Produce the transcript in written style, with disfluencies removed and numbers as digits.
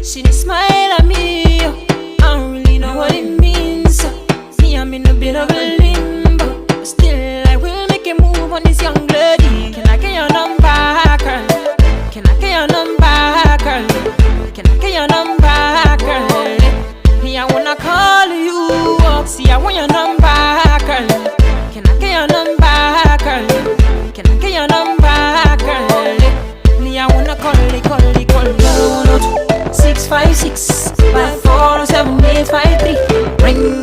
She did smile at me, I don't really know what it means. Me, I'm in a bit of a limbo, but still I will make a move on this young lady. Can I get your number, girl? Can I get your number, girl? Can I get your number, girl? Me, I wanna call you up. See, I want your number, girl. Can I get your number, girl? Can I get your number, girl? Me, I wanna call you. 656 54 7853. Ring.